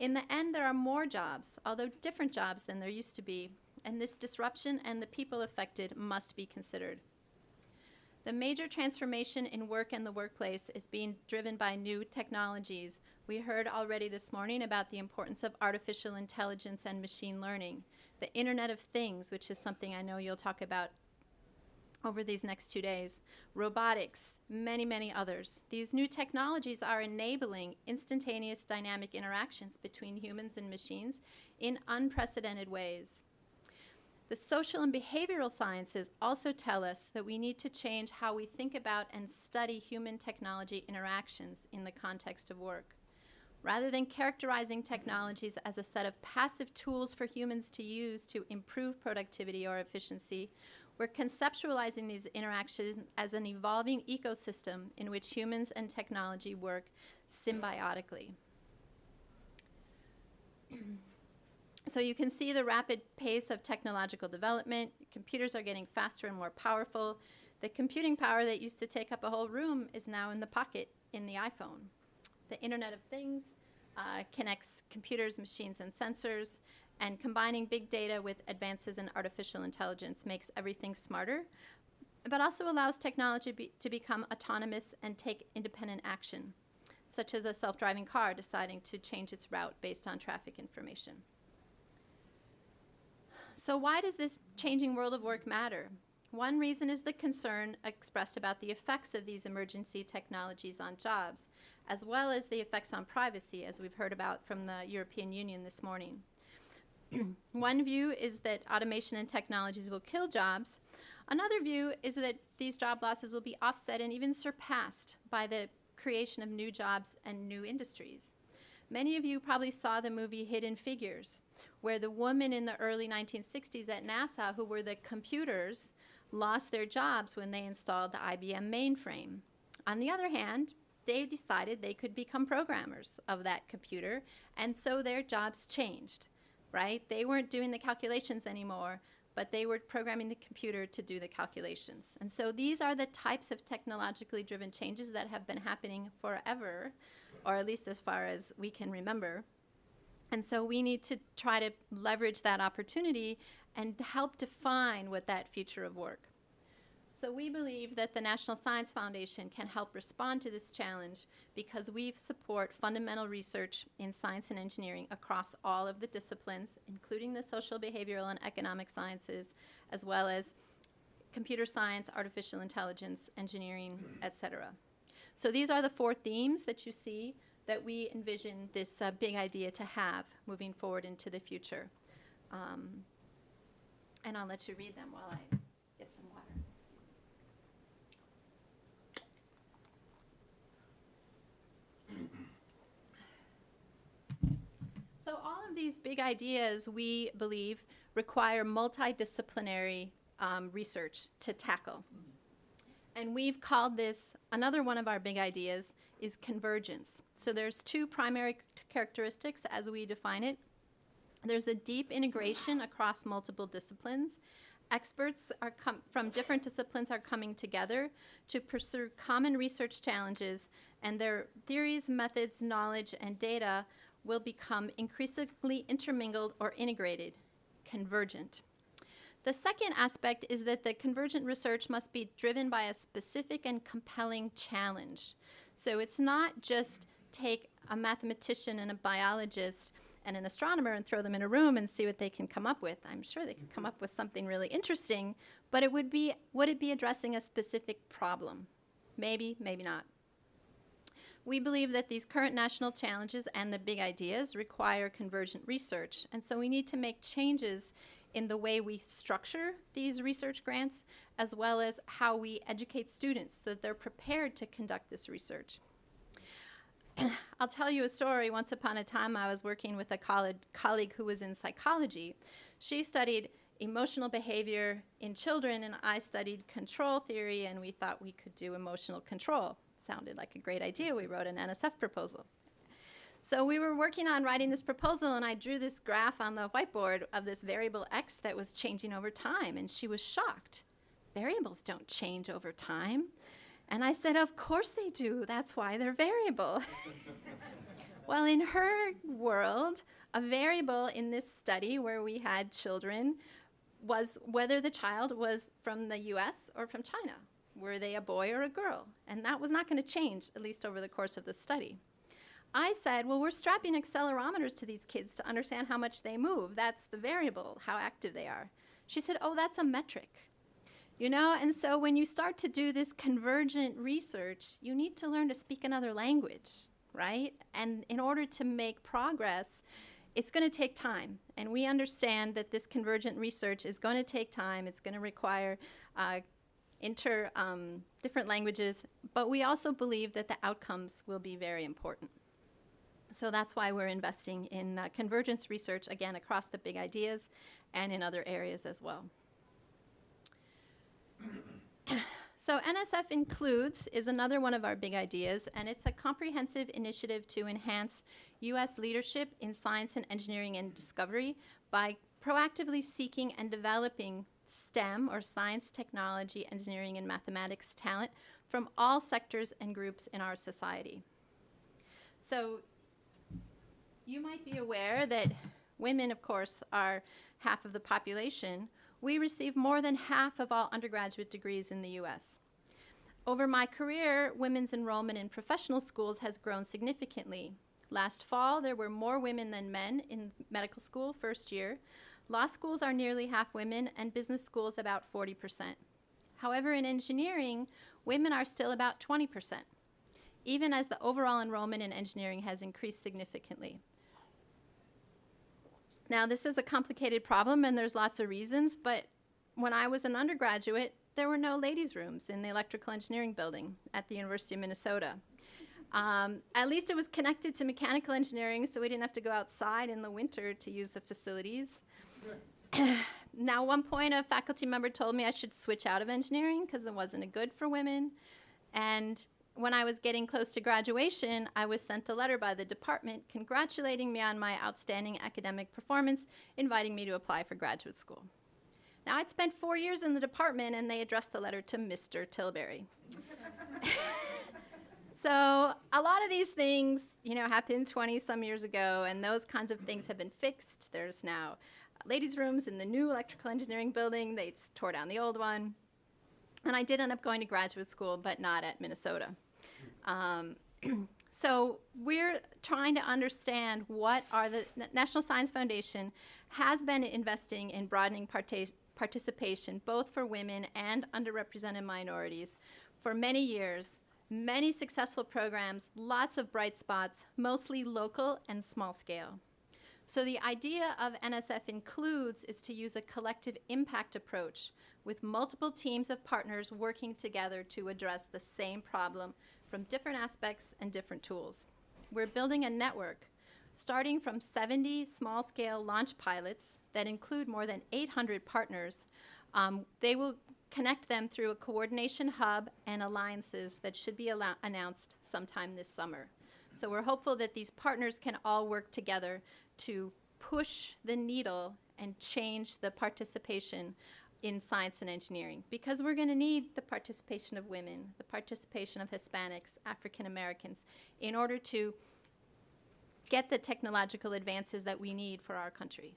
in the end there are more jobs, although different jobs than there used to be, and this disruption and the people affected must be considered. The major transformation in work and the workplace is being driven by new technologies. We heard already this morning about the importance of artificial intelligence and machine learning, the Internet of Things, which is something I know you'll talk about over these next 2 days, robotics, many, many others. These new technologies are enabling instantaneous dynamic interactions between humans and machines in unprecedented ways. The social and behavioral sciences also tell us that we need to change how we think about and study human-technology interactions in the context of work. Rather than characterizing technologies as a set of passive tools for humans to use to improve productivity or efficiency, we're conceptualizing these interactions as an evolving ecosystem in which humans and technology work symbiotically. So you can see the rapid pace of technological development. Computers are getting faster and more powerful. The computing power that used to take up a whole room is now in the pocket in the iPhone. The Internet of Things connects computers, machines, and sensors, and combining big data with advances in artificial intelligence makes everything smarter, but also allows technology to become autonomous and take independent action, such as a self-driving car deciding to change its route based on traffic information. So why does this changing world of work matter? One reason is the concern expressed about the effects of these emergency technologies on jobs, as well as the effects on privacy, as we've heard about from the European Union this morning. One view is that automation and technologies will kill jobs. Another view is that these job losses will be offset and even surpassed by the creation of new jobs and new industries. Many of you probably saw the movie Hidden Figures, where the women in the early 1960s at NASA who were the computers lost their jobs when they installed the IBM mainframe. On the other hand, they decided they could become programmers of that computer, and so their jobs changed, right? They weren't doing the calculations anymore, but they were programming the computer to do the calculations. And so these are the types of technologically driven changes that have been happening forever, or at least as far as we can remember. And so we need to try to leverage that opportunity and help define what that future of work. So we believe that the National Science Foundation can help respond to this challenge because we support fundamental research in science and engineering across all of the disciplines, including the social, behavioral, and economic sciences, as well as computer science, artificial intelligence, engineering, etc. So these are the 4 themes that you see that we envision this big idea to have moving forward into the future. And I'll let you read them while I get some water. So all of these big ideas, we believe, require multidisciplinary research to tackle. And we've called this, another one of our big ideas is convergence. So there's 2 primary characteristics as we define it. There's a deep integration across multiple disciplines. Experts are from different disciplines are coming together to pursue common research challenges, and their theories, methods, knowledge, and data will become increasingly intermingled or integrated, convergent. The second aspect is that the convergent research must be driven by a specific and compelling challenge. So it's not just take a mathematician and a biologist and an astronomer and throw them in a room and see what they can come up with. I'm sure they could come up with something really interesting, but would it be addressing a specific problem? Maybe, maybe not. We believe that these current national challenges and the big ideas require convergent research, and so we need to make changes in the way we structure these research grants, as well as how we educate students so that they're prepared to conduct this research. I'll tell you a story. Once upon a time, I was working with a colleague who was in psychology. She studied emotional behavior in children, and I studied control theory, and we thought we could do emotional control. Sounded like a great idea. We wrote an NSF proposal. So we were working on writing this proposal, and I drew this graph on the whiteboard of this variable x that was changing over time, and she was shocked. Variables don't change over time. And I said, of course they do. That's why they're variable. Well, in her world, a variable in this study where we had children was whether the child was from the US or from China. Were they a boy or a girl? And that was not going to change, at least over the course of the study. I said, well, we're strapping accelerometers to these kids to understand how much they move. That's the variable, how active they are. She said, oh, that's a metric. You know, and so when you start to do this convergent research, you need to learn to speak another language, right? And in order to make progress, it's going to take time. And we understand that this convergent research is going to take time. It's going to require different languages, but we also believe that the outcomes will be very important. So that's why we're investing in convergence research, again, across the big ideas and in other areas as well. So NSF Includes is another one of our big ideas, and it's a comprehensive initiative to enhance U.S. leadership in science and engineering and discovery by proactively seeking and developing STEM, or science, technology, engineering, and mathematics talent from all sectors and groups in our society. So you might be aware that women, of course, are half of the population. We receive more than half of all undergraduate degrees in the U.S. Over my career, women's enrollment in professional schools has grown significantly. Last fall, there were more women than men in medical school first year. Law schools are nearly half women, and business schools about 40%. However, in engineering, women are still about 20%, even as the overall enrollment in engineering has increased significantly. Now, this is a complicated problem, and there's lots of reasons, but when I was an undergraduate, there were no ladies' rooms in the electrical engineering building at the University of Minnesota. At least it was connected to mechanical engineering, so we didn't have to go outside in the winter to use the facilities. Now, one point a faculty member told me I should switch out of engineering because it wasn't good for women. And when I was getting close to graduation, I was sent a letter by the department congratulating me on my outstanding academic performance, inviting me to apply for graduate school. Now, I'd spent 4 years in the department, and they addressed the letter to Mr. Tilbury. So a lot of these things, you know, happened 20-some years ago, and those kinds of things have been fixed. There's now ladies' rooms in the new electrical engineering building. They tore down the old one. And I did end up going to graduate school, but not at Minnesota. So we're trying to understand what are the National Science Foundation has been investing in broadening participation, both for women and underrepresented minorities, for many years. Many successful programs, lots of bright spots, mostly local and small scale. So the idea of NSF Includes is to use a collective impact approach with multiple teams of partners working together to address the same problem from different aspects and different tools. We're building a network starting from 70 small-scale launch pilots that include more than 800 partners. They will connect them through a coordination hub and alliances that should be announced sometime this summer. So we're hopeful that these partners can all work together to push the needle and change the participation in science and engineering, because we're going to need the participation of women, the participation of Hispanics, African Americans, in order to get the technological advances that we need for our country.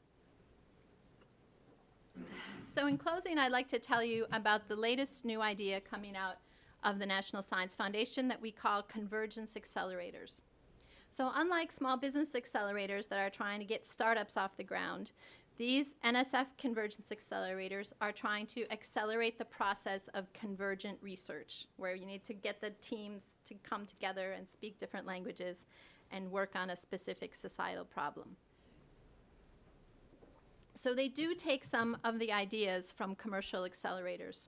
So in closing, I'd like to tell you about the latest new idea coming out of the National Science Foundation that we call Convergence accelerators. So unlike small business accelerators that are trying to get startups off the ground, these NSF Convergence accelerators are trying to accelerate the process of convergent research, where you need to get the teams to come together and speak different languages and work on a specific societal problem. So they do take some of the ideas from commercial accelerators.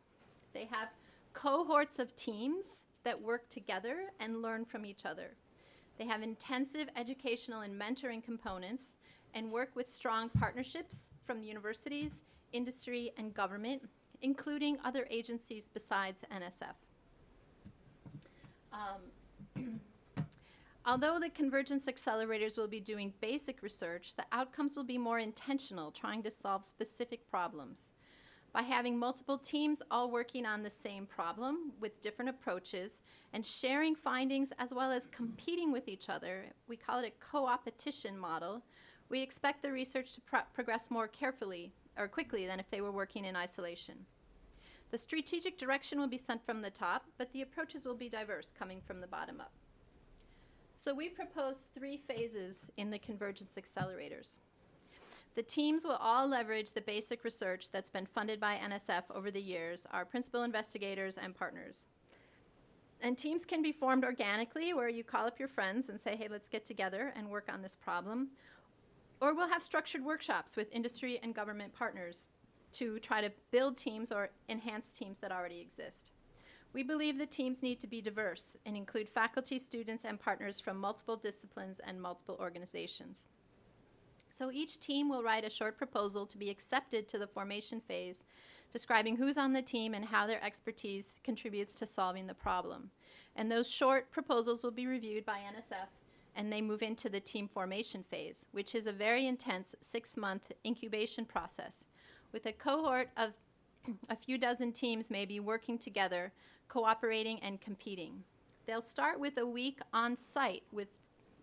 They have cohorts of teams that work together and learn from each other. They have intensive educational and mentoring components and work with strong partnerships from universities, industry, and government, including other agencies besides NSF. Although the Convergence accelerators will be doing basic research, the outcomes will be more intentional, trying to solve specific problems. By having multiple teams all working on the same problem with different approaches and sharing findings as well as competing with each other, we call it a co-opetition model, we expect the research to progress more carefully or quickly than if they were working in isolation. The strategic direction will be sent from the top, but the approaches will be diverse, coming from the bottom up. So we propose 3 phases in the Convergence accelerators. The teams will all leverage the basic research that's been funded by NSF over the years, our principal investigators and partners. And teams can be formed organically, where you call up your friends and say, hey, let's get together and work on this problem. Or we'll have structured workshops with industry and government partners to try to build teams or enhance teams that already exist. We believe the teams need to be diverse and include faculty, students, and partners from multiple disciplines and multiple organizations. So each team will write a short proposal to be accepted to the formation phase, describing who's on the team and how their expertise contributes to solving the problem. And those short proposals will be reviewed by NSF, and they move into the team formation phase, which is a very intense 6-month incubation process, with a cohort of a few dozen teams maybe working together, cooperating and competing. They'll start with a week on site with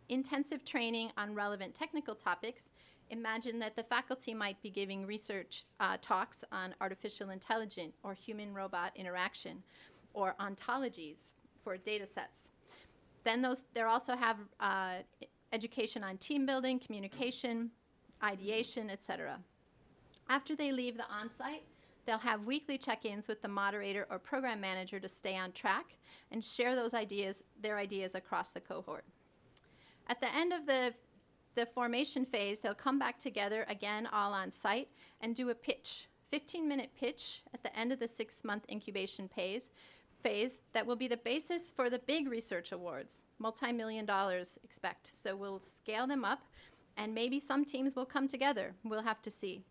intensive training on relevant technical topics. Imagine that the faculty might be giving research talks on artificial intelligence or human-robot interaction or ontologies for data sets. Then they'll also have education on team building, communication, ideation, etc. After they leave the on-site, they'll have weekly check-ins with the moderator or program manager to stay on track and share their ideas across the cohort. At the end of the formation phase, they'll come back together again, all on site, and do a pitch, 15-minute pitch at the end of the 6-month incubation phase that will be the basis for the big research awards, multi-million dollars expect. So we'll scale them up, and maybe some teams will come together. We'll have to see.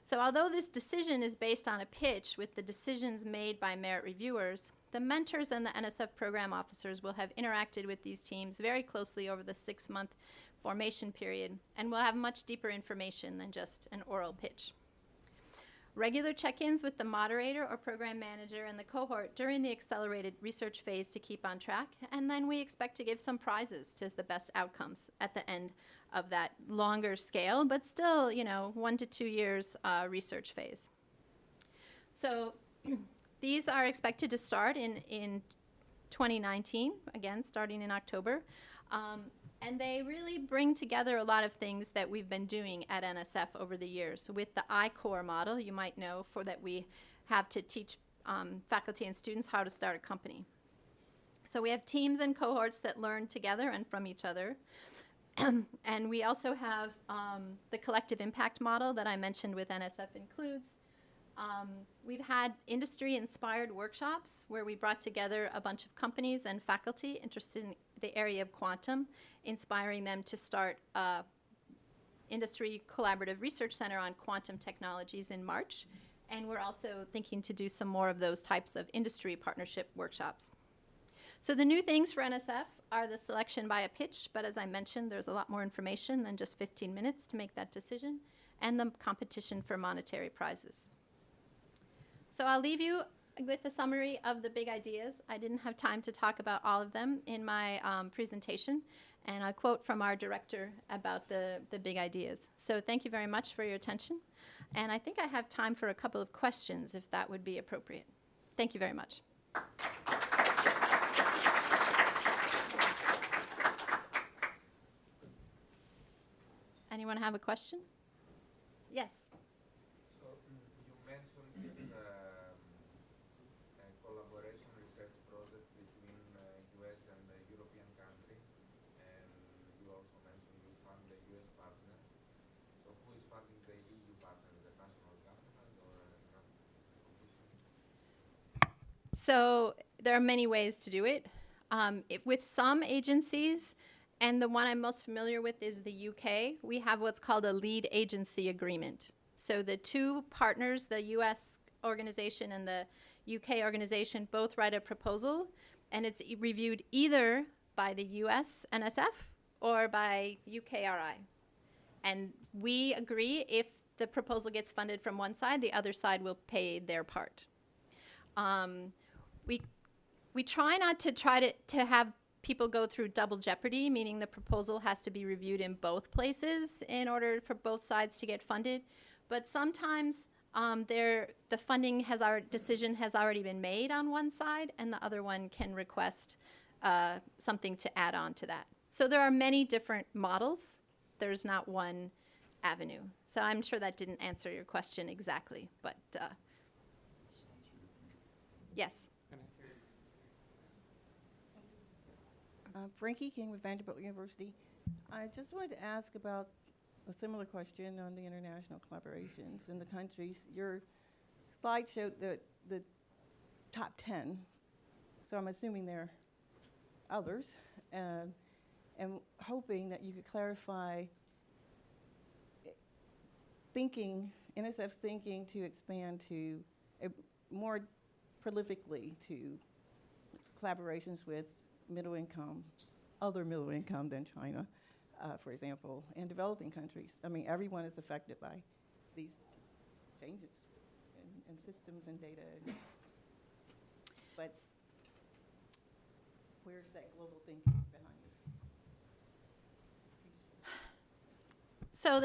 So although this decision is based on a pitch with the decisions made by merit reviewers, the mentors and the NSF program officers will have interacted with these teams very closely over the 6-month formation period and will have much deeper information than just an oral pitch. Regular check-ins with the moderator or program manager and the cohort during the accelerated research phase to keep on track, and then we expect to give some prizes to the best outcomes at the end of that longer scale, but still, 1 to 2 years research phase. So these are expected to start in 2019, again, starting in October. And they really bring together a lot of things that we've been doing at NSF over the years. With the I-Core model, you might know, for that we have to teach faculty and students how to start a company. So we have teams and cohorts that learn together and from each other. And we also have the collective impact model that I mentioned with NSF includes. We've had industry-inspired workshops where we brought together a bunch of companies and faculty interested in the area of quantum, inspiring them to start an industry collaborative research center on quantum technologies in March. And we're also thinking to do some more of those types of industry partnership workshops. So the new things for NSF are the selection by a pitch, but as I mentioned, there's a lot more information than just 15 minutes to make that decision, and the competition for monetary prizes. So I'll leave you with a summary of the big ideas. I didn't have time to talk about all of them in my presentation, and a quote from our director about the big ideas. So thank you very much for your attention, and I think I have time for a couple of questions, if that would be appropriate. Thank you very much. Anyone have a question? Yes. So you mentioned this collaboration research project between US and the European country, and you also mentioned you fund the US partner. So who is funding the EU partner, the national government or So there are many ways to do it. With some agencies, and the one I'm most familiar with is the UK, we have what's called a lead agency agreement. So the two partners, the US organization and the UK organization, both write a proposal, and it's reviewed either by the US NSF or by UKRI. And we agree if the proposal gets funded from one side, the other side will pay their part. We try not to have people go through double jeopardy, meaning the proposal has to be reviewed in both places in order for both sides to get funded. But sometimes the funding decision has already been made on one side, and the other one can request something to add on to that. So there are many different models. There's not one avenue. So I'm sure that didn't answer your question exactly, but yes. Frankie King with Vanderbilt University. I just wanted to ask about a similar question on the international collaborations in the countries. Your slide showed the top 10, so I'm assuming there are others, and hoping that you could clarify NSF's thinking to expand to more prolifically to collaborations with other middle income than China, for example, and developing countries. I mean, everyone is affected by these changes in systems and data. But where's that global thinking behind this? So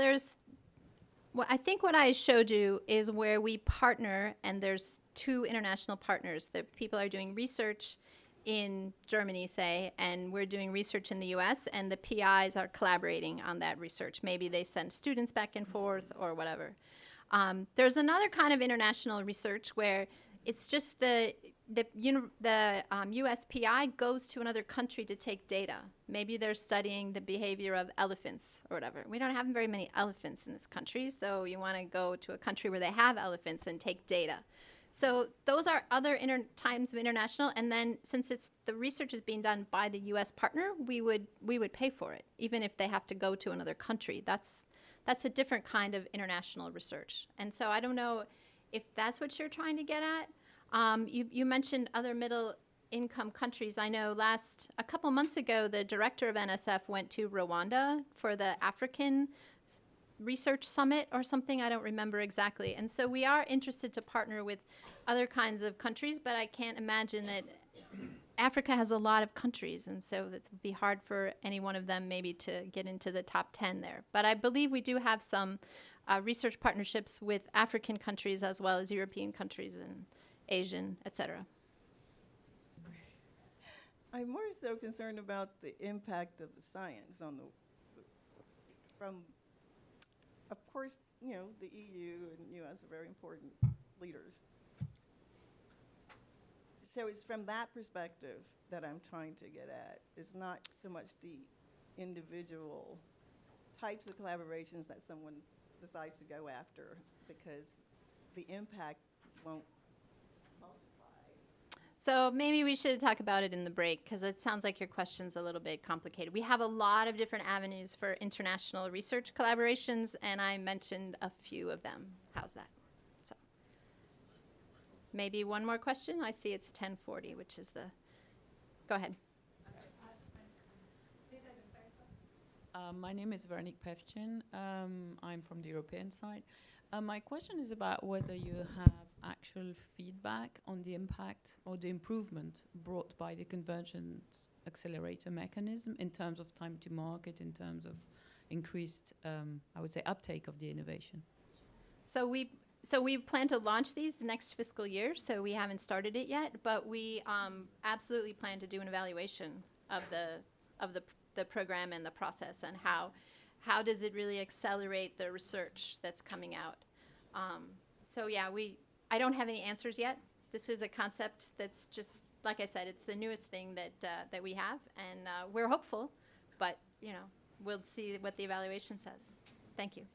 I think what I showed you is where we partner, and there's two international partners. The people are doing research in Germany, say, and we're doing research in the US, and the PIs are collaborating on that research. Maybe they send students back and forth or whatever. There's another kind of international research where it's just the US PI goes to another country to take data. Maybe they're studying the behavior of elephants or whatever. We don't have very many elephants in this country, so you want to go to a country where they have elephants and take data. So those are other times of international, and then since the research is being done by the U.S. partner, we would pay for it, even if they have to go to another country. That's a different kind of international research. And so I don't know if that's what you're trying to get at. You mentioned other middle-income countries. I know a couple months ago, the director of NSF went to Rwanda for the African Research Summit or something, I don't remember exactly. And so we are interested to partner with other kinds of countries, but I can't imagine that Africa has a lot of countries, and so it would be hard for any one of them maybe to get into the top 10 there. But I believe we do have some research partnerships with African countries as well as European countries and Asian, et cetera. I'm more so concerned about the impact of the science on of course, the EU and US are very important leaders. So it's from that perspective that I'm trying to get at. It's not so much the individual types of collaborations that someone decides to go after, because the impact won't multiply. So maybe we should talk about it in the break, because it sounds like your question's a little bit complicated. We have a lot of different avenues for international research collaborations, and I mentioned a few of them. How's that? So maybe one more question. I see it's 10:40, which is go ahead. My name is Veronique Pevchin. I'm from the European side. My question is about whether you have actual feedback on the impact or the improvement brought by the Convergence Accelerator mechanism in terms of time to market, in terms of increased, I would say, uptake of the innovation. So we plan to launch these next fiscal year, so we haven't started it yet, but we absolutely plan to do an evaluation of the program and the process, and how does it really accelerate the research that's coming out. So yeah, I don't have any answers yet. This is a concept that's just, like I said, it's the newest thing that we have, and we're hopeful, but we'll see what the evaluation says. Thank you.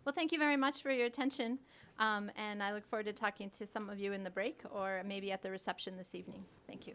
Well, thank you very much for your attention, and I look forward to talking to some of you in the break or maybe at the reception this evening. Thank you.